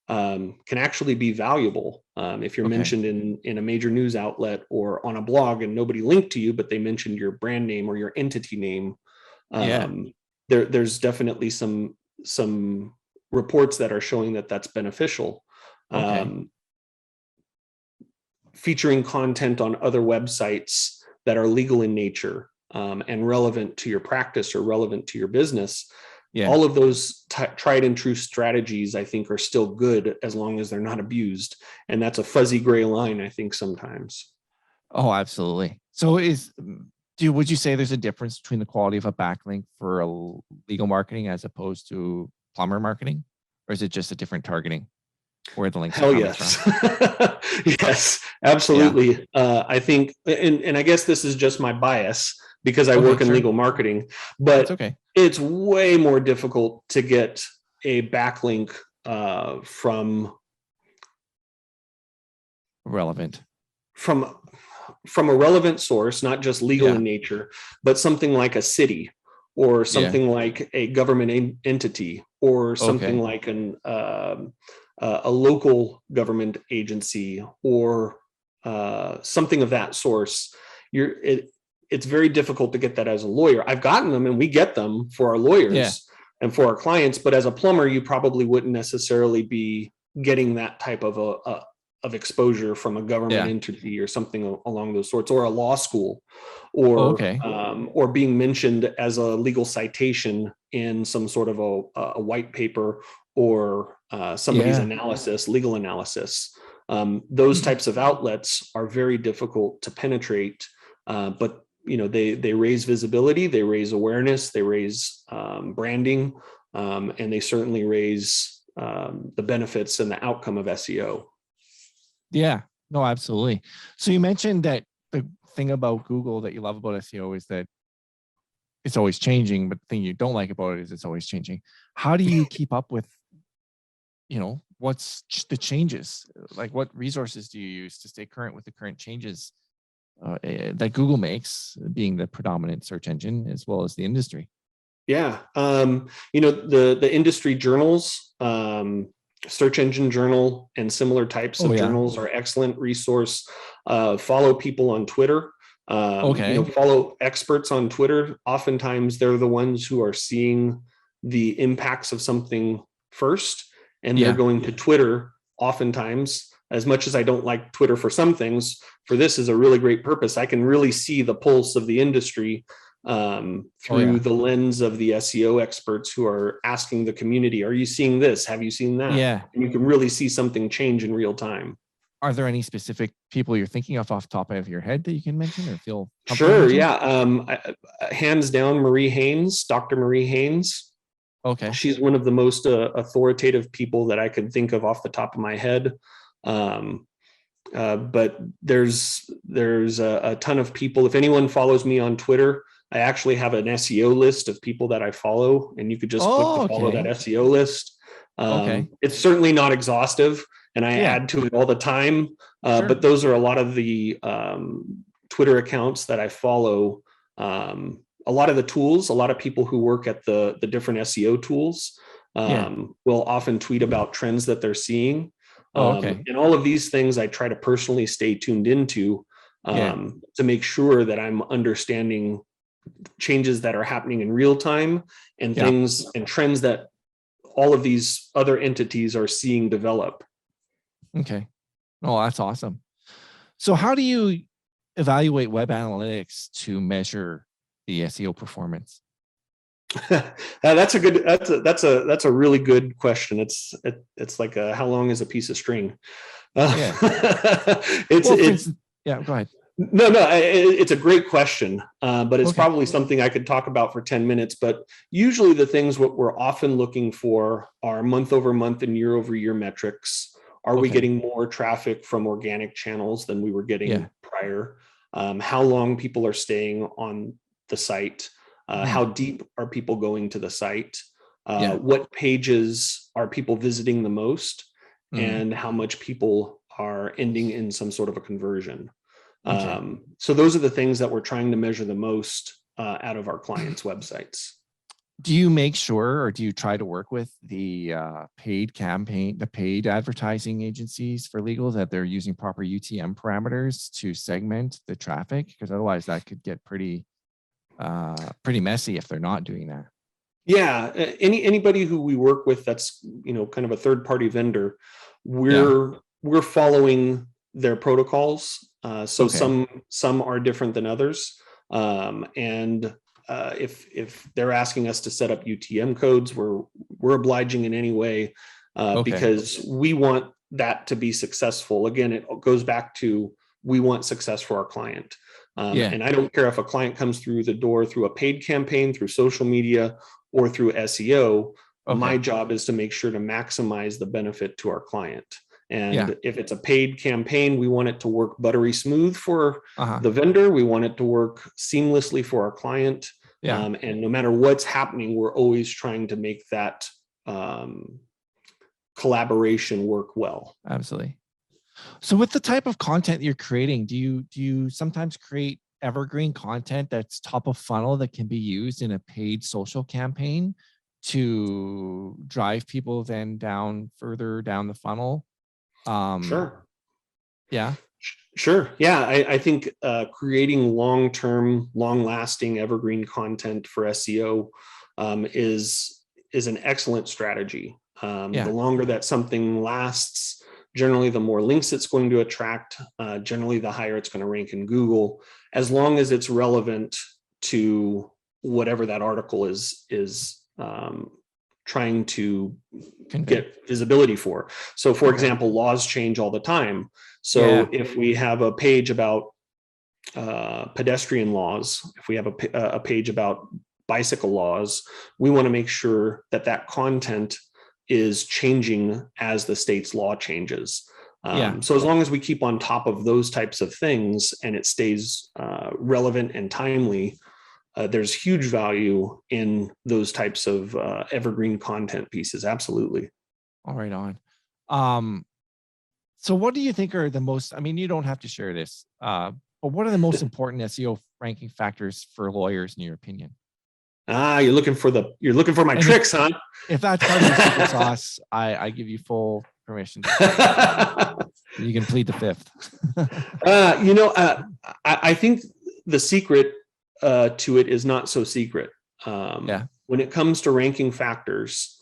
can actually be valuable. If you're mentioned in a major news outlet or on a blog and nobody linked to you, but they mentioned your brand name or your entity name, there's definitely some reports that are showing that that's beneficial. Featuring content on other websites that are legal in nature and relevant to your practice or relevant to your business. All of those tried and true strategies, I think, are still good as long as they're not abused. And that's a fuzzy gray line, I think, sometimes. Oh, absolutely. So would you say there's a difference between the quality of a backlink for legal marketing as opposed to plumber marketing? Or is it just a different targeting where the links are coming from? Yes, absolutely. I think, and I guess this is just my bias because I work in legal marketing, but it's way more difficult to get a backlink from a relevant source, not just legal in nature, but something like a city or something like a government entity or something like a local government agency or something of that source. It's very difficult to get that as a lawyer. I've gotten them and we get them for our lawyers and for our clients, but as a plumber, you probably wouldn't necessarily be getting that type of exposure from a government entity or something along those sorts, or a law school, or being mentioned as a legal citation in some sort of a white paper or somebody's Yeah. analysis, legal analysis. Those types of outlets are very difficult to penetrate, but they raise visibility, they raise awareness, they raise branding, and they certainly raise the benefits and the outcome of SEO. Yeah, no, absolutely. So you mentioned that the thing about Google that you love about SEO is that it's always changing, but the thing you don't like about it is it's always changing. How do you keep up with, what's the changes? Like, what resources do you use to stay current with the current changes that Google makes, being the predominant search engine as well as the industry? Yeah, the industry journals, Search Engine Journal and similar types of journals are excellent resource. Follow people on Twitter. Follow experts on Twitter. Oftentimes they're the ones who are seeing the impacts of something first, and they're going to Twitter oftentimes. As much as I don't like Twitter for some things, for this is a really great purpose. I can really see the pulse of the industry through the lens of the SEO experts who are asking the community, are you seeing this? Have you seen that? Yeah. And you can really see something change in real time. Are there any specific people you're thinking of off the top of your head that you can mention or feel Sure. mention? Yeah. Hands down, Marie Haynes, Dr. Marie Haynes. Okay. She's one of the most authoritative people that I could think of off the top of my head. But there's a ton of people. If anyone follows me on Twitter, I actually have an SEO list of people that I follow, and you could just click to follow that SEO list. It's certainly not exhaustive, and I add to it all the time. But those are a lot of the Twitter accounts that I follow. A lot of the tools, a lot of people who work at the different SEO tools will often tweet about trends that they're seeing. And all of these things I try to personally stay tuned into to make sure that I'm understanding changes that are happening in real time and things and trends that all of these other entities are seeing develop. Okay. Oh, that's awesome. So how do you evaluate web analytics to measure the SEO performance? That's a really good question. It's like how long is a piece of string? Go ahead. No, it's a great question, but it's probably something I could talk about for 10 minutes. But usually the things what we're often looking for are month over month and year over year metrics. Are we getting more traffic from organic channels than we were getting prior? How long people are staying on the site? How deep are people going to the site? What pages are people visiting the most? And how much people are ending in some sort of a conversion? So those are the things that we're trying to measure the most out of our clients' websites. Do you make sure, or do you try to work with the paid advertising agencies for legal, that they're using proper UTM parameters to segment the traffic? Because otherwise that could get pretty messy if they're not doing that. Yeah, anybody who we work with that's kind of a third party vendor, we're following their protocols. Some are different than others, and if they're asking us to set up UTM codes, we're obliging in any way because we want that to be successful. Again, it goes back to we want success for our client. And I don't care if a client comes through the door through a paid campaign, through social media, or through SEO. My job is to make sure to maximize the benefit to our client. And if it's a paid campaign, we want it to work buttery smooth for the vendor. We want it to work seamlessly for our client. And no matter what's happening, we're always trying to make that collaboration work well. Absolutely. So with the type of content you're creating, do you sometimes create evergreen content that's top of funnel that can be used in a paid social campaign to drive people then further down the funnel? Sure. Yeah. Sure. Yeah. I think creating long-term, long-lasting evergreen content for SEO is an excellent strategy. The longer that something lasts, generally the more links it's going to attract, generally the higher it's going to rank in Google, as long as it's relevant to whatever that article is trying to Convey. get visibility for. So for Okay. example, laws change all the time. So if we have a page about pedestrian laws, if we have a page about bicycle laws, we want to make sure that that content is changing as the state's law changes. So as long as we keep on top of those types of things and it stays relevant and timely, there's huge value in those types of evergreen content pieces. Absolutely. All right, on. So what do you think are the most, I mean, you don't have to share this, but what are the most important SEO ranking factors for lawyers in your opinion? You're looking for my tricks, huh? If that's part of the secret sauce, I give you full permission. You can plead the fifth. I think the secret to it is not so secret. When it comes to ranking factors,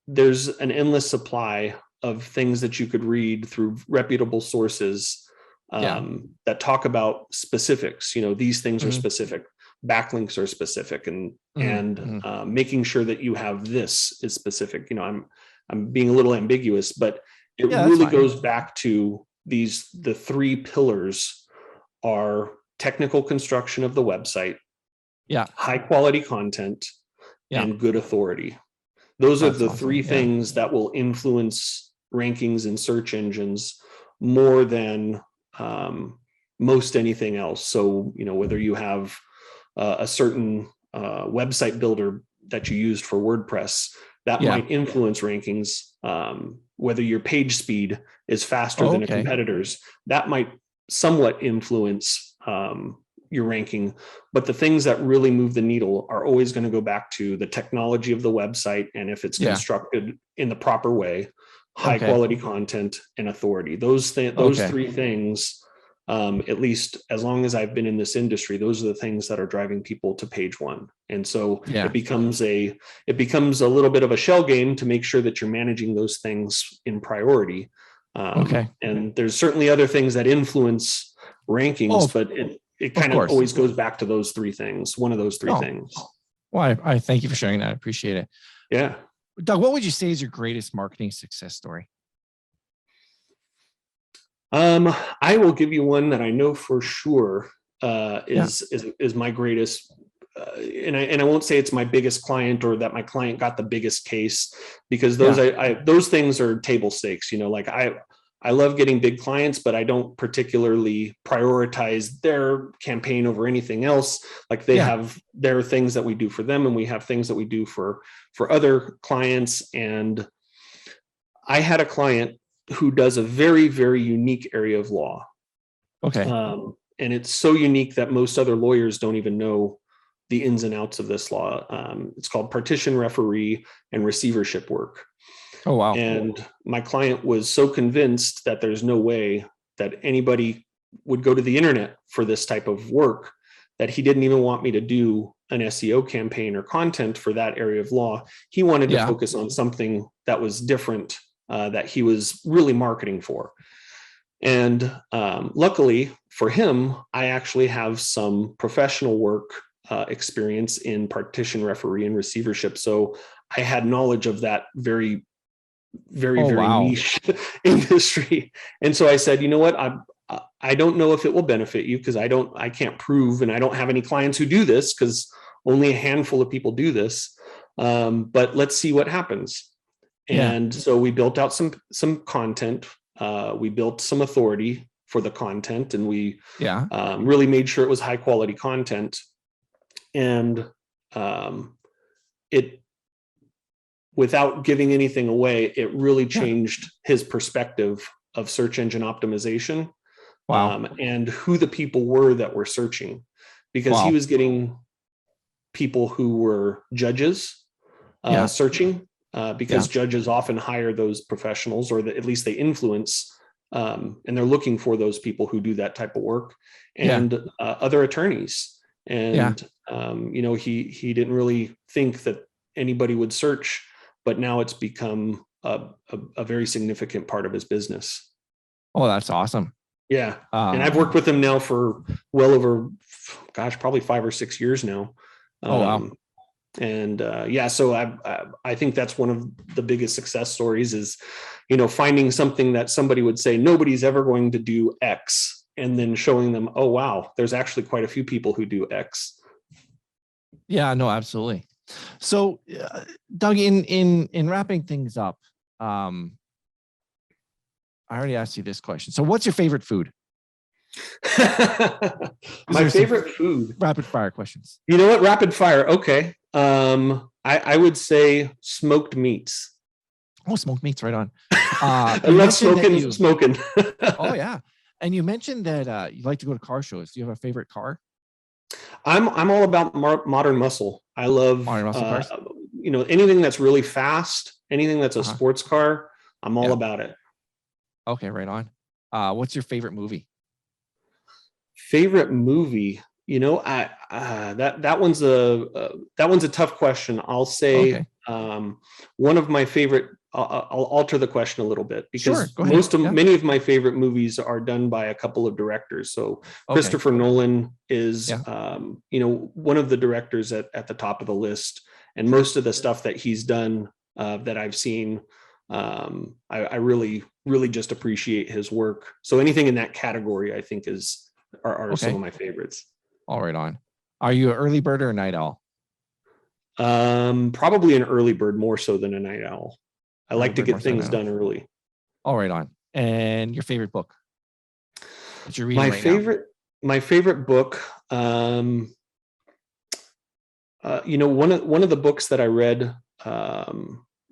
there's an endless supply of things that you could read through reputable sources that talk about specifics. These things are specific. Backlinks are specific, and making sure that you have this is specific. I'm being a little ambiguous, but it really goes back to the three pillars are technical construction of the website, high quality content, and good authority. Those are the three things that will influence rankings in search engines more than most anything else. So, whether you have a certain website builder that you used for WordPress, that might influence rankings. Whether your page speed is faster than a competitor's, that might somewhat influence your ranking. But the things that really move the needle are always going to go back to the technology of the website, and if it's constructed in the proper way, high quality content, and authority. Those three things, at least as long as I've been in this industry, those are the things that are driving people to page one. And so it becomes a little bit of a shell game to make sure that you're managing those things in priority. And there's certainly other things that influence rankings, but it kind of always goes back to those three things, one of those three things. Well, I thank you for sharing that. I appreciate it. Yeah. Doug, what would you say is your greatest marketing success story? I will give you one that I know for sure is my greatest, and I won't say it's my biggest client or that my client got the biggest case, because those things are table stakes. Like I love getting big clients, but I don't particularly prioritize their campaign over anything else. Like there are things that we do for them, and we have things that we do for other clients. And I had a client who does a very, very unique area of law. And it's so unique that most other lawyers don't even know the ins and outs of this law. It's called partition referee and receivership work. Oh, wow. And my client was so convinced that there's no way that anybody would go to the internet for this type of work that he didn't even want me to do an SEO campaign or content for that area of law. He wanted to focus on something that was different, that he was really marketing for. And luckily for him, I actually have some professional work experience in partition referee and receivership. So I had knowledge of that very niche industry. And so I said, you know what, I don't know if it will benefit you, because I can't prove, and I don't have any clients who do this, because only a handful of people do this. But let's see what happens. And so we built out some content. We built some authority for the content, and we really made sure it was high quality content. And it, without giving anything away, it really changed his perspective of search engine optimization. And who the people were that were searching, because he was getting people who were judges searching, because judges often hire those professionals, or at least they influence, and they're looking for those people who do that type of work, and other attorneys. And he didn't really think that anybody would search, but now it's become a very significant part of his business. Oh, that's awesome. Yeah. And I've worked with him now for well over, probably 5 or 6 years now. And so I think that's one of the biggest success stories is, finding something that somebody would say nobody's ever going to do X, and then showing them, oh wow, there's actually quite a few people who do X. Yeah, no, absolutely. So, Doug, in wrapping things up, I already asked you this question. So, what's your favorite food? My favorite food. Rapid fire questions. You know what? Rapid fire. Okay. I would say smoked meats. Oh, smoked meats, right on. I love smoking. Oh yeah. And you mentioned that you like to go to car shows. Do you have a favorite car? I'm all about modern muscle. I love modern muscle cars. Anything that's really fast, anything that's a sports car. I'm all about it. Okay, right on. What's your favorite movie? Favorite movie? That one's a tough question. I'll say one of my favorite. I'll alter the question a little bit because many of my favorite movies are done by a couple of directors. So Christopher Nolan is one of the directors at the top of the list, and most of the stuff that he's done that I've seen, I really just appreciate his work. So anything in that category, I think are some of my favorites. All right on. Are you an early bird or a night owl? Probably an early bird more so than a night owl. I like to get things done early. All right on. And your favorite book? What you're reading my favorite book. One of the books that I read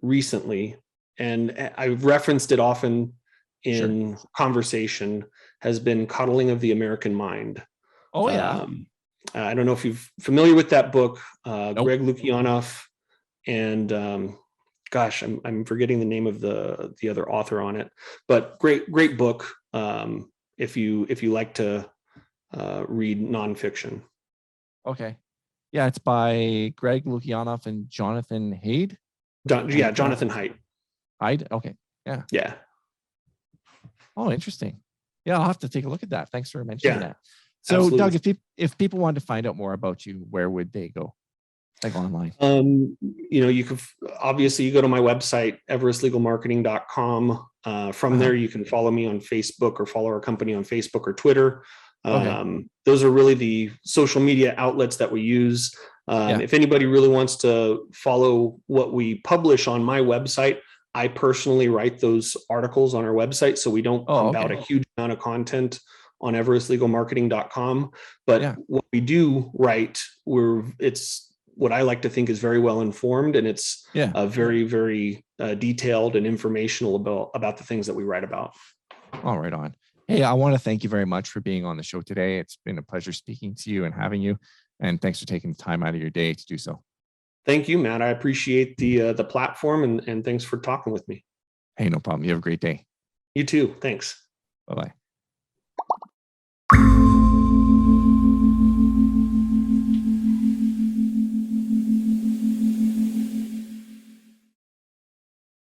recently, and I've referenced it often in conversation, has been Coddling of the American Mind. Oh yeah. I don't know if you're familiar with that book. Greg Lukianoff and I'm forgetting the name of the other author on it, but great book if you like to read nonfiction. Okay. Yeah, it's by Greg Lukianoff and Jonathan Haidt. Jonathan Haidt. Haidt. Okay. Yeah. Yeah. Oh, interesting. Yeah, I'll have to take a look at that. Thanks for mentioning that. So, absolutely. Doug, if people wanted to find out more about you, where would they go? Like online? You could obviously you go to my website, everestlegalmarketing.com. From there, you can follow me on Facebook or follow our company on Facebook or Twitter. Those are really the social media outlets that we use. If anybody really wants to follow what we publish on my website, I personally write those articles on our website, so we don't pump out a huge amount of content on everestlegalmarketing.com. But what we do write, it's what I like to think is very well informed, and it's very, very detailed and informational about the things that we write about. All right on. Hey, I want to thank you very much for being on the show today. It's been a pleasure speaking to you and having you, and thanks for taking the time out of your day to do so. Thank you, Matt. I appreciate the platform, and thanks for talking with me. Hey, no problem. You have a great day. You too. Thanks. Bye-bye.